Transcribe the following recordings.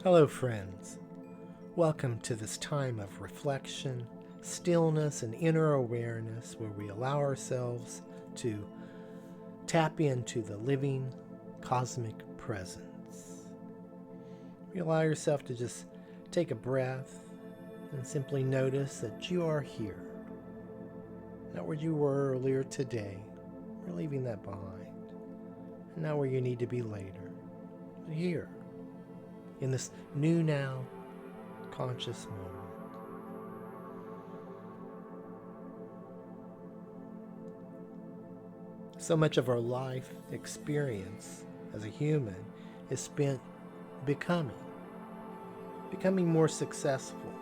Hello, friends. Welcome to this time of reflection, stillness, and inner awareness where we allow ourselves to tap into the living cosmic presence. You allow yourself to just take a breath and simply notice that you are here. Not where you were earlier today. We're leaving that behind. And not where you need to be later. But here. In this new now, conscious moment. So much of our life experience as a human is spent becoming more successful,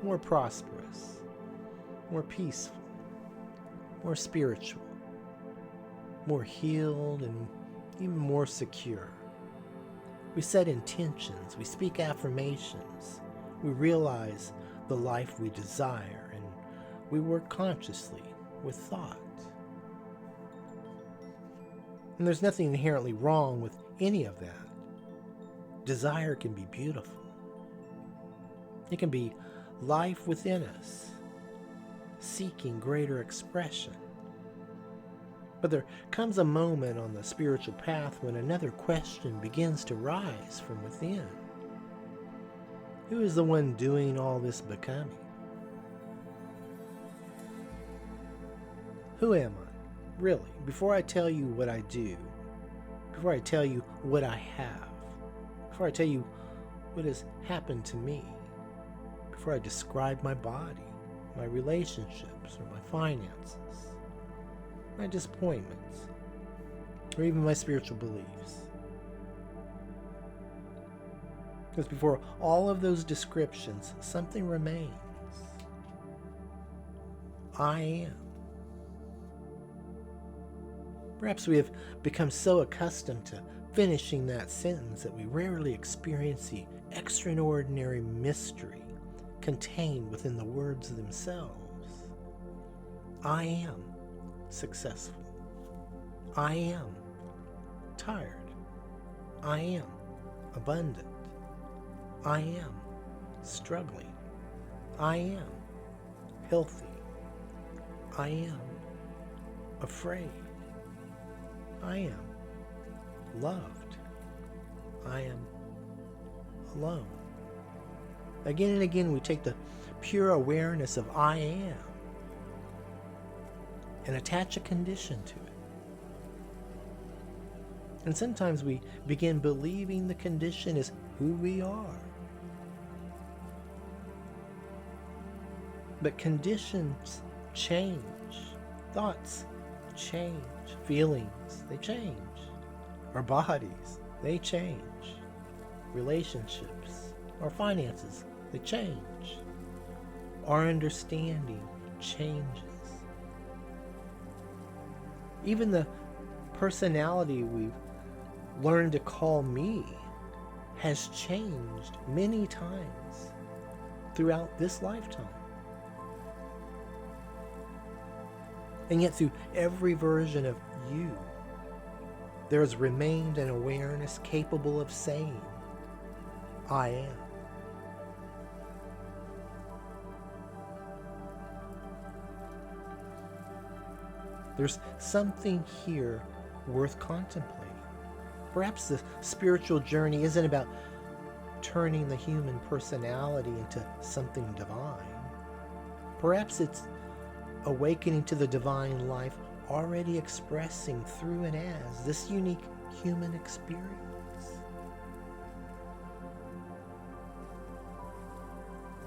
more prosperous, more peaceful, more spiritual, more healed, and even more secure. We set intentions, we speak affirmations, we realize the life we desire, and we work consciously with thought. And there's nothing inherently wrong with any of that. Desire can be beautiful. It can be life within us, seeking greater expression. But there comes a moment on the spiritual path when another question begins to rise from within. Who is the one doing all this becoming? Who am I, really? Before I tell you what I do, before I tell you what I have, before I tell you what has happened to me, before I describe my body, my relationships, or my finances, my disappointments, or even my spiritual beliefs. Because before all of those descriptions, something remains. I am. Perhaps we have become so accustomed to finishing that sentence that we rarely experience the extraordinary mystery contained within the words themselves. I am successful. I am tired. I am abundant. I am struggling. I am healthy. I am afraid. I am loved. I am alone. Again and again we take the pure awareness of I am and attach a condition to it. And sometimes we begin believing the condition is who we are. But conditions change. Thoughts change. Feelings, they change. Our bodies, they change. Relationships, our finances, they change. Our understanding changes. Even the personality we've learned to call me has changed many times throughout this lifetime. And yet through every version of you, there has remained an awareness capable of saying, I am. There's something here worth contemplating. Perhaps the spiritual journey isn't about turning the human personality into something divine. Perhaps it's awakening to the divine life already expressing through and as this unique human experience.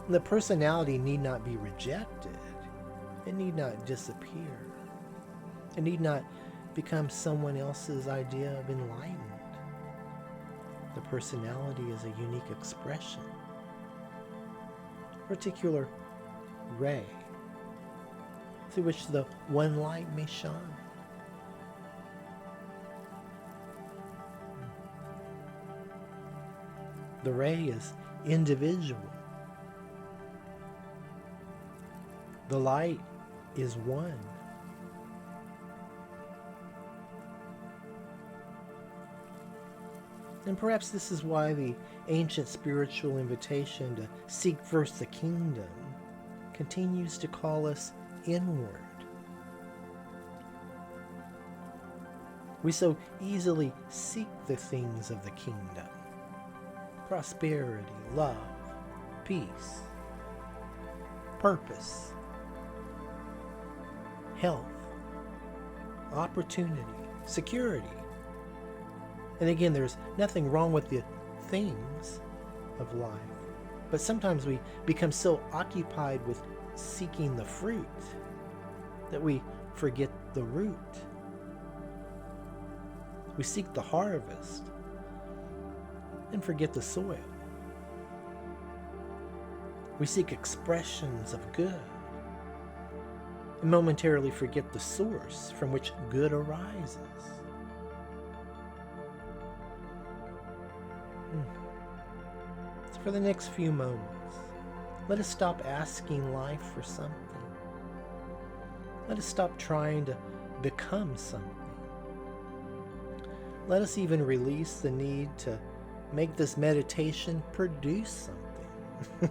The personality need not be rejected. It need not disappear. It need not become someone else's idea of enlightenment. The personality is a unique expression, a particular ray through which the one light may shine. The ray is individual. The light is one. And perhaps this is why the ancient spiritual invitation to seek first the kingdom continues to call us inward. We so easily seek the things of the kingdom: prosperity, love, peace, purpose, health, opportunity, security. And again, there's nothing wrong with the things of life, but sometimes we become so occupied with seeking the fruit that we forget the root. We seek the harvest and forget the soil. We seek expressions of good and momentarily forget the source from which good arises. So for the next few moments, let us stop asking life for something. Let us stop trying to become something. Let us even release the need to make this meditation produce something.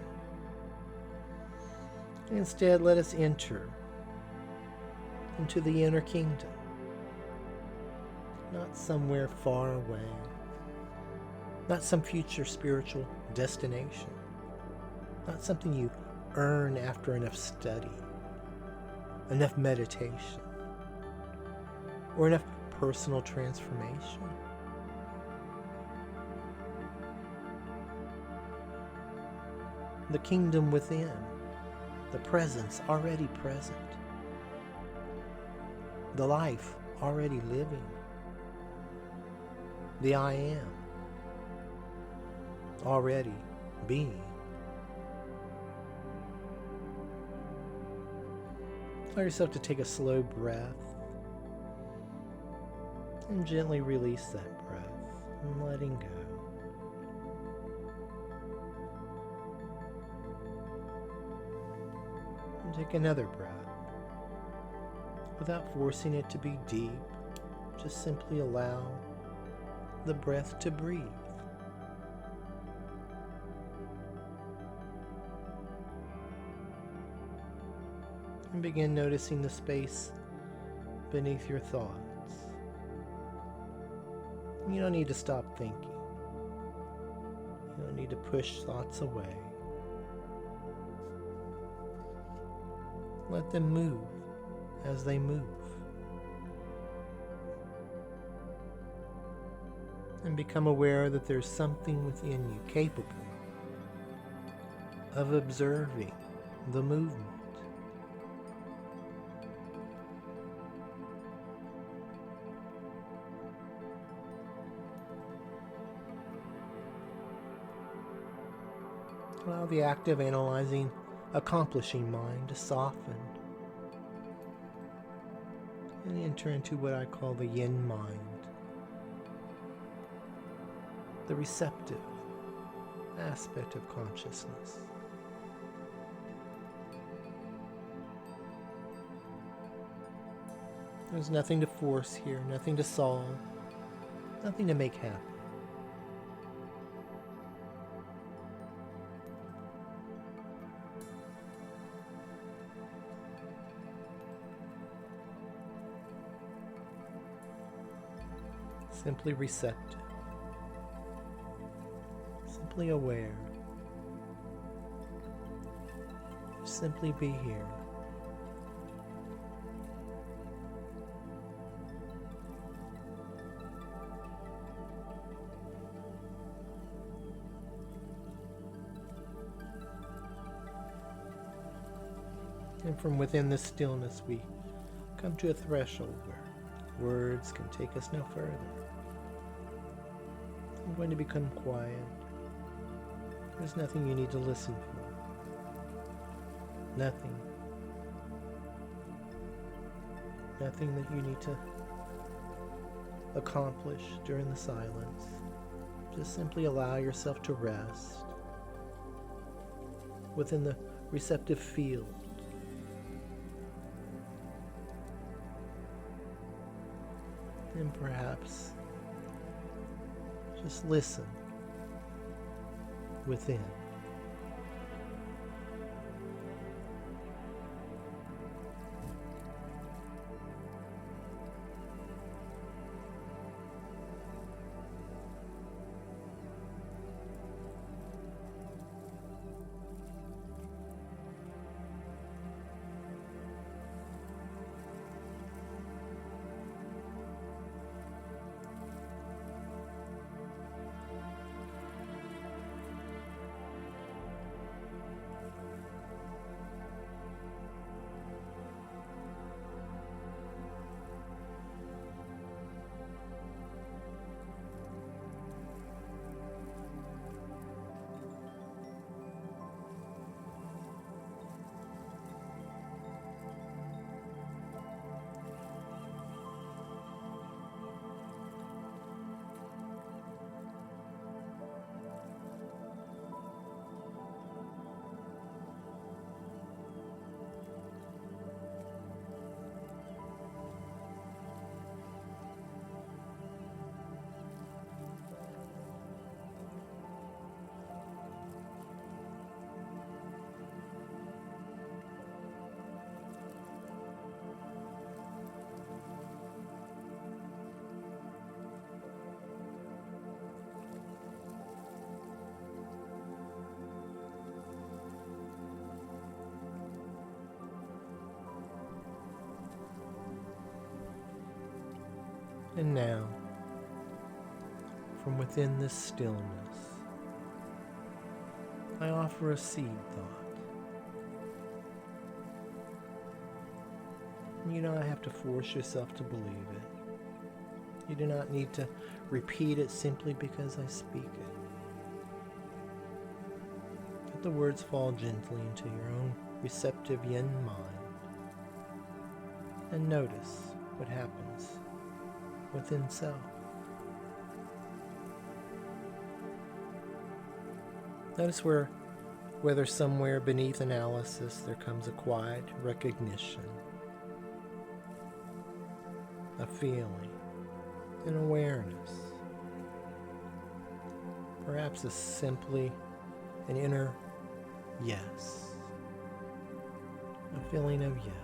Instead, let us enter into the inner kingdom, not somewhere far away, not some future spiritual destination, not something you earn after enough study, enough meditation, or enough personal transformation. The kingdom within, the presence already present, the life already living, the I am already being. Allow yourself to take a slow breath and gently release that breath and letting go. And take another breath without forcing it to be deep. Just simply allow the breath to breathe. And begin noticing the space beneath your thoughts. You don't need to stop thinking. You don't need to push thoughts away. Let them move as they move. And become aware that there's something within you capable of observing the movement. Allow the active, analyzing, accomplishing mind to soften and enter into what I call the Yin-Mind, the receptive aspect of consciousness. There's nothing to force here, nothing to solve, nothing to make happen. Simply receptive, simply aware, simply be here. And from within this stillness we come to a threshold where words can take us no further. I'm going to become quiet. There's nothing you need to listen for. Nothing. Nothing that you need to accomplish during the silence. Just simply allow yourself to rest within the receptive field. And perhaps Just listen within. And now, from within this stillness, I offer a seed thought. You do not have to force yourself to believe it. You do not need to repeat it simply because I speak it. Let the words fall gently into your own receptive yin mind, and notice what happens within self. Notice whether somewhere beneath analysis there comes a quiet recognition, a feeling, an awareness. Perhaps it's simply an inner yes, a feeling of yes.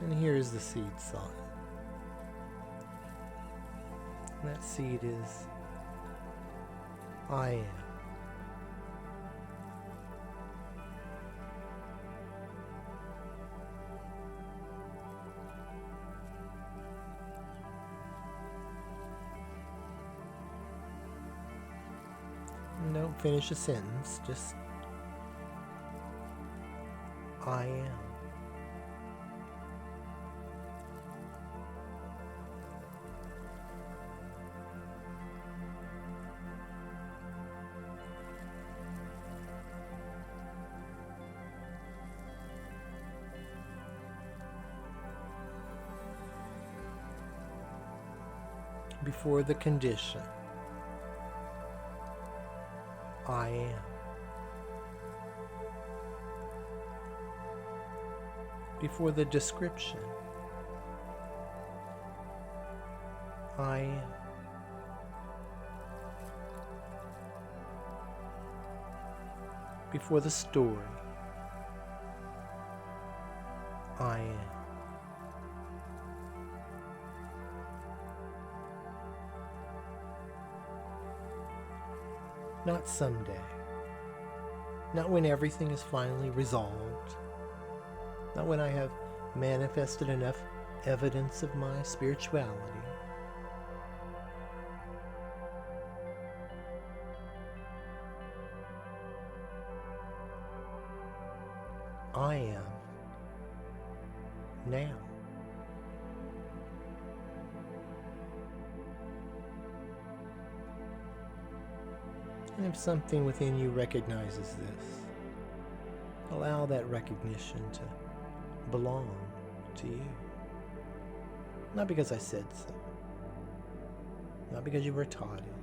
And here is the seed thought. And that seed is, I am. And don't finish a sentence, just I am. Before the condition, I am. Before the description, I am. Before the story, I am. Not someday. Not when everything is finally resolved. Not when I have manifested enough evidence of my spirituality. I am now. And if something within you recognizes this, allow that recognition to belong to you. Not because I said so, not because you were taught it,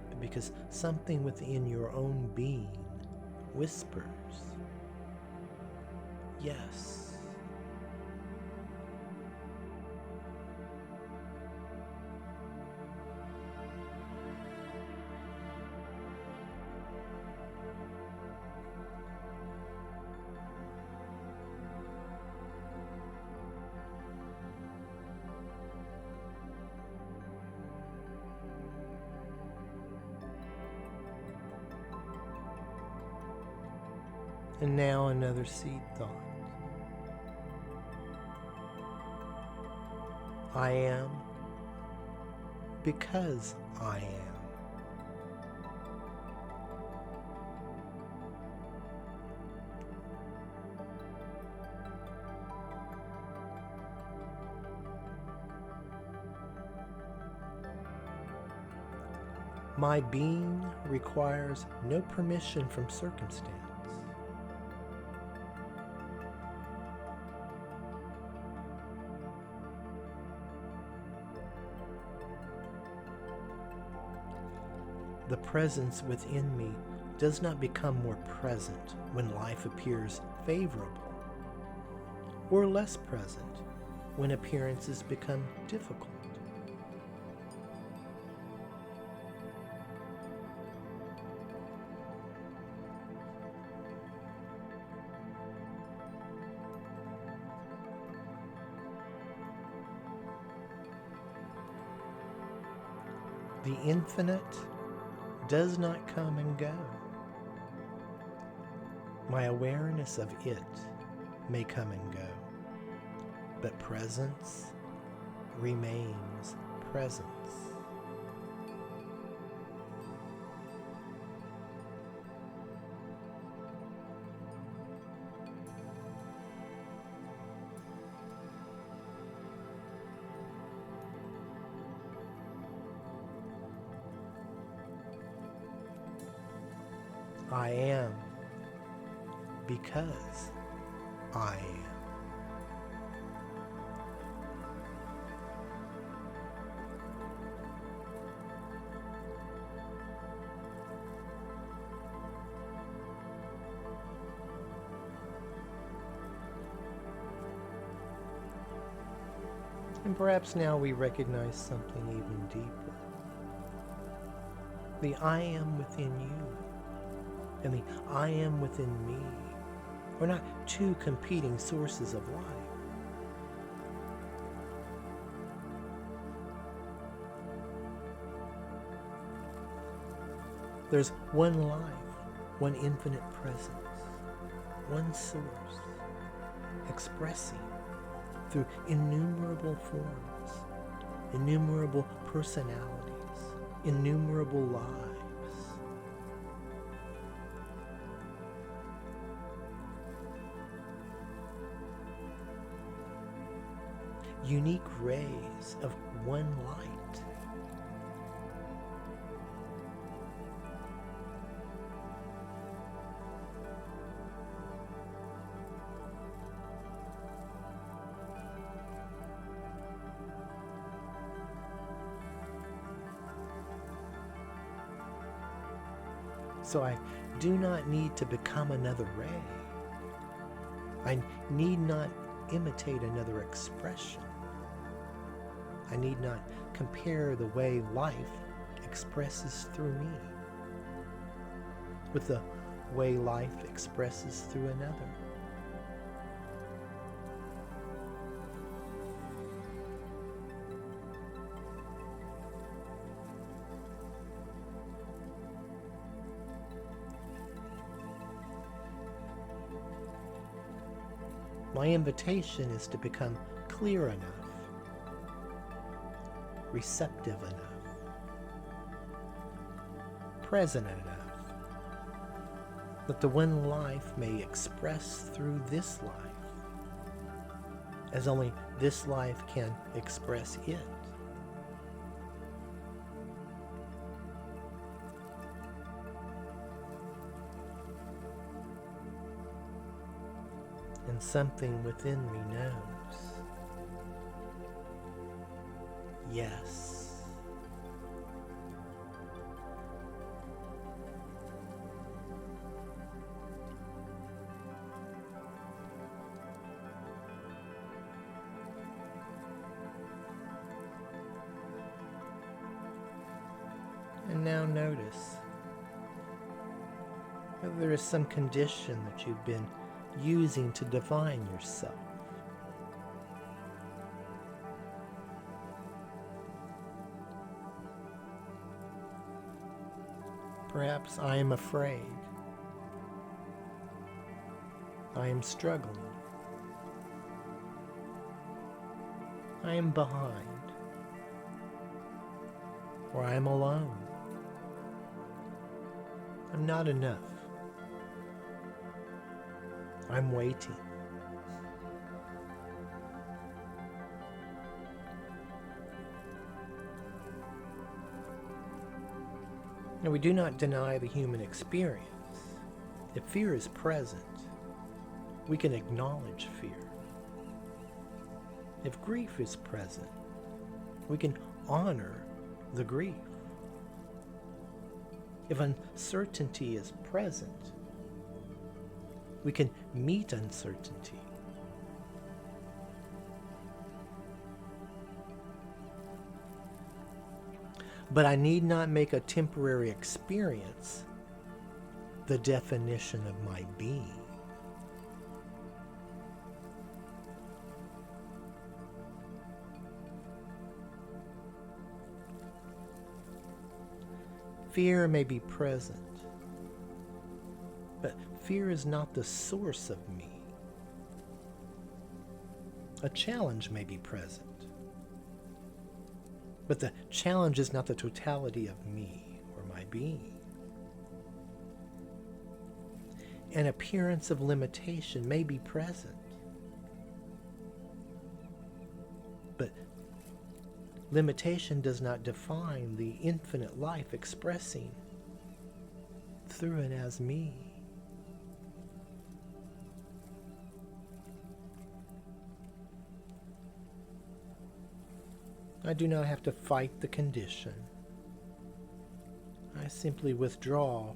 but because something within your own being whispers, yes, And now another seed thought. I am because I am. My being requires no permission from circumstance. The presence within me does not become more present when life appears favorable, or less present when appearances become difficult. The infinite does not come and go. My awareness of it may come and go, but presence remains presence. I am because I am. And perhaps now we recognize something even deeper. The I am within you and the I am within me are not two competing sources of life. There's one life, one infinite presence, one source, expressing through innumerable forms, innumerable personalities, innumerable lives. Unique rays of one light. So I do not need to become another ray. I need not imitate another expression. I need not compare the way life expresses through me with the way life expresses through another. My invitation is to become clear enough, receptive enough, present enough, that the one life may express through this life, as only this life can express it. And something within me knows, yes. And now notice whether there is some condition that you've been using to define yourself. Perhaps I am afraid. I am struggling. I am behind. Or I am alone. I'm not enough. I'm waiting. Now, we do not deny the human experience. If fear is present, we can acknowledge fear. If grief is present, we can honor the grief. If uncertainty is present, we can meet uncertainty. But I need not make a temporary experience the definition of my being. Fear may be present, but fear is not the source of me. A challenge may be present, but the challenge is not the totality of me or my being. An appearance of limitation may be present, but limitation does not define the infinite life expressing through it as me. I do not have to fight the condition. I simply withdraw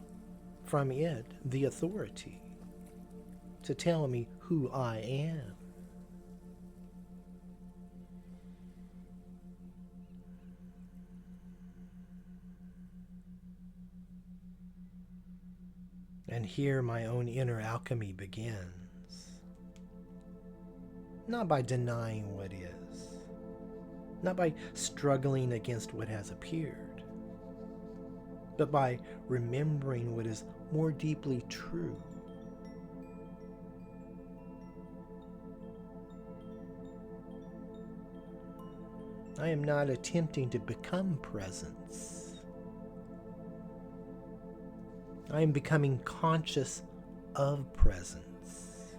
from it the authority to tell me who I am. And here my own inner alchemy begins. Not by denying what is, not by struggling against what has appeared, but by remembering what is more deeply true. I am not attempting to become presence. I am becoming conscious of presence.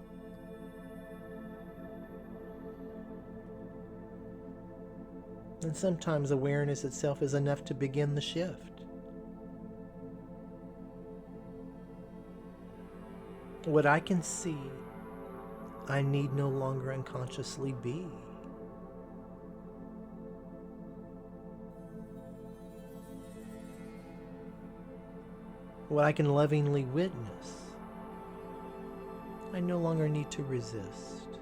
And sometimes awareness itself is enough to begin the shift. What I can see, I need no longer unconsciously be. What I can lovingly witness, I no longer need to resist.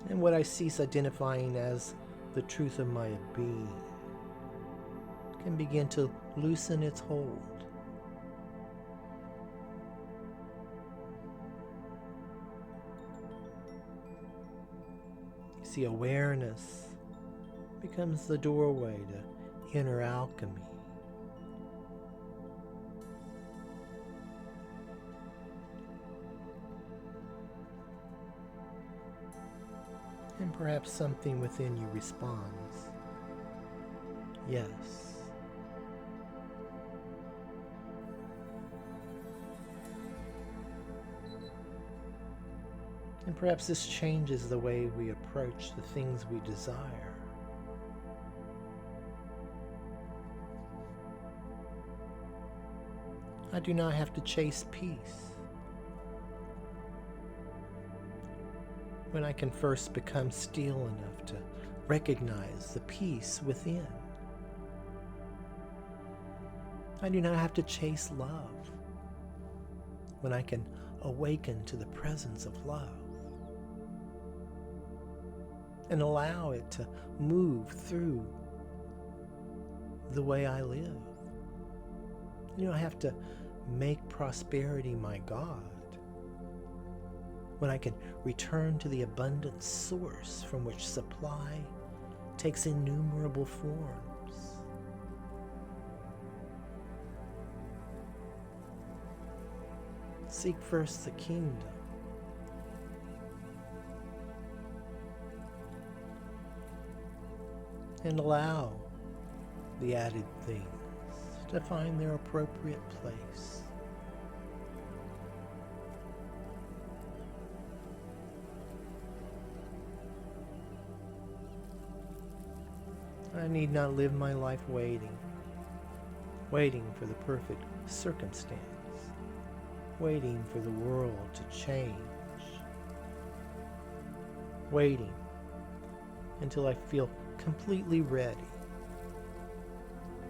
And what I cease identifying as the truth of my being can begin to loosen its hold. You see, awareness becomes the doorway to inner alchemy. And perhaps something within you responds, yes. And perhaps this changes the way we approach the things we desire. I do not have to chase peace when I can first become still enough to recognize the peace within. I do not have to chase love when I can awaken to the presence of love and allow it to move through the way I live. You don't have to make prosperity my God when I can return to the abundant source from which supply takes innumerable forms. Seek first the kingdom. And allow the added things to find their appropriate place. I need not live my life waiting for the perfect circumstance, waiting for the world to change, waiting until I feel completely ready,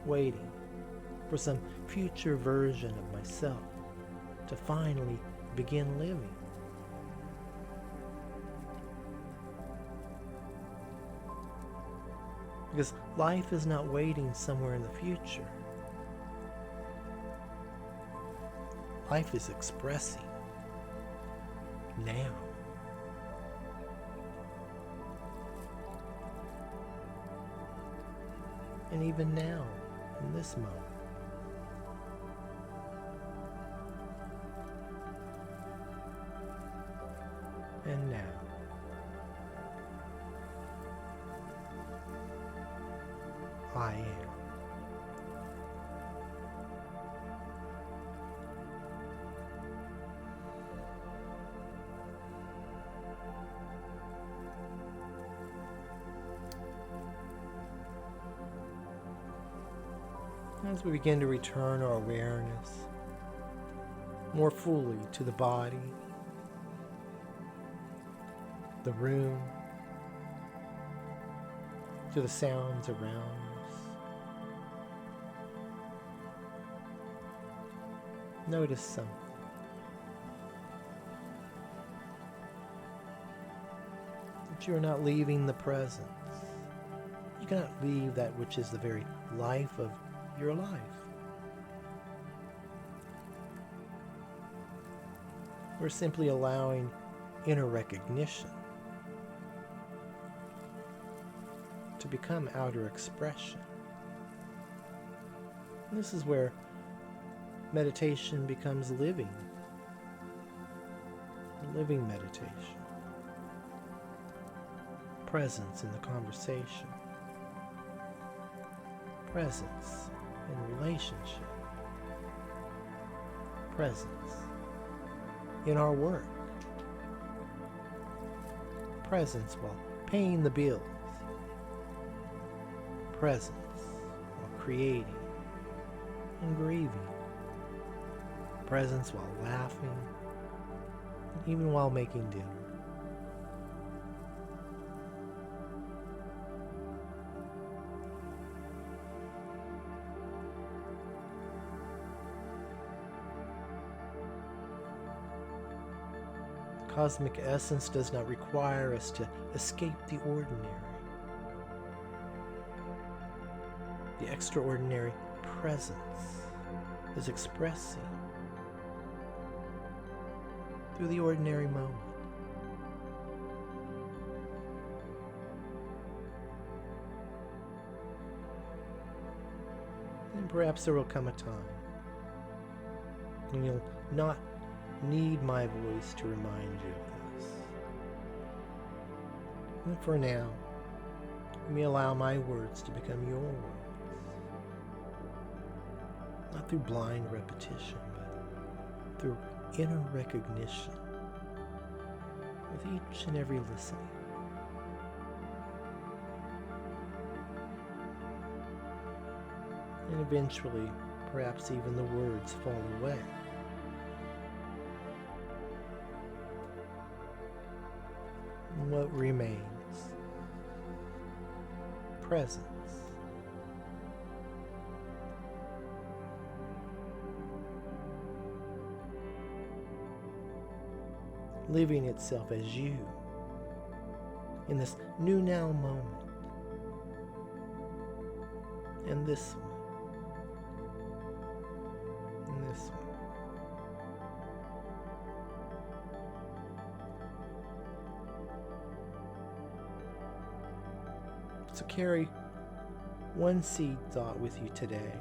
waiting for some future version of myself to finally begin living. Because life is not waiting somewhere in the future. Life is expressing now. And even now, in this moment. And now. I am. As we begin to return our awareness more fully to the body, the room, to the sounds around us, notice something. That you are not leaving the presence. You cannot leave that which is the very life of your life. We're simply allowing inner recognition to become outer expression. And this is where meditation becomes living meditation. Presence in the conversation. Presence in relationship. Presence in our work. Presence while paying the bills. Presence while creating and grieving. Presence while laughing, and even while making dinner. Cosmic essence does not require us to escape the ordinary. The extraordinary presence is expressing through the ordinary moment. And perhaps there will come a time when you'll not need my voice to remind you of this. And for now, let me allow my words to become your words. Not through blind repetition, but through inner recognition with each and every listening. And eventually, perhaps even the words fall away. And what remains? Presence. Living itself as you in this new now moment. And this one. And this one. So carry one seed thought with you today.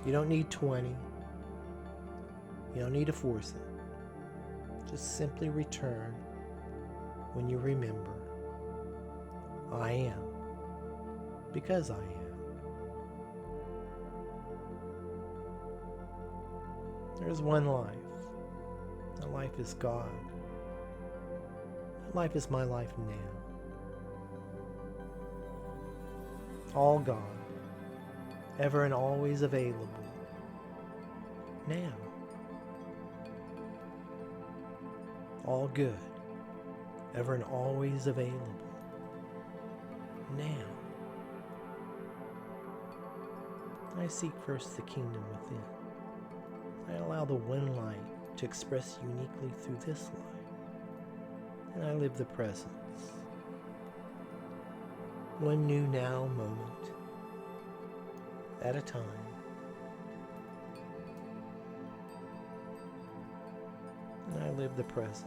You don't need 20. You don't need to force it. Just simply return when you remember, I am, because I am. There's one life. That life is God. That life is my life now. All God, ever and always available, now. All good, ever and always available, now. I seek first the kingdom within. I allow the one light to express uniquely through this life, and I live the presence. One new now moment at a time. And I live the presence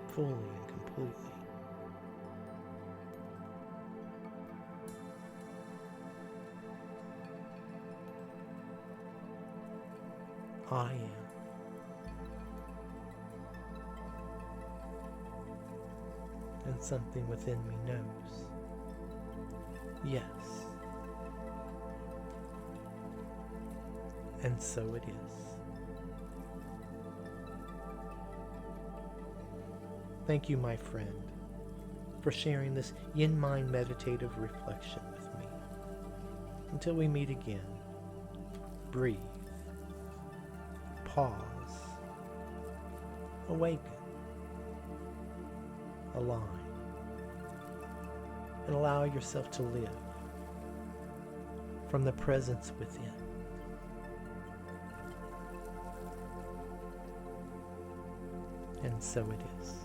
fully and completely. I am. And something within me knows. Yes. And so it is. Thank you, my friend, for sharing this Yin-Mind meditative reflection with me. Until we meet again, breathe, pause, awaken, align, and allow yourself to live from the presence within. And so it is.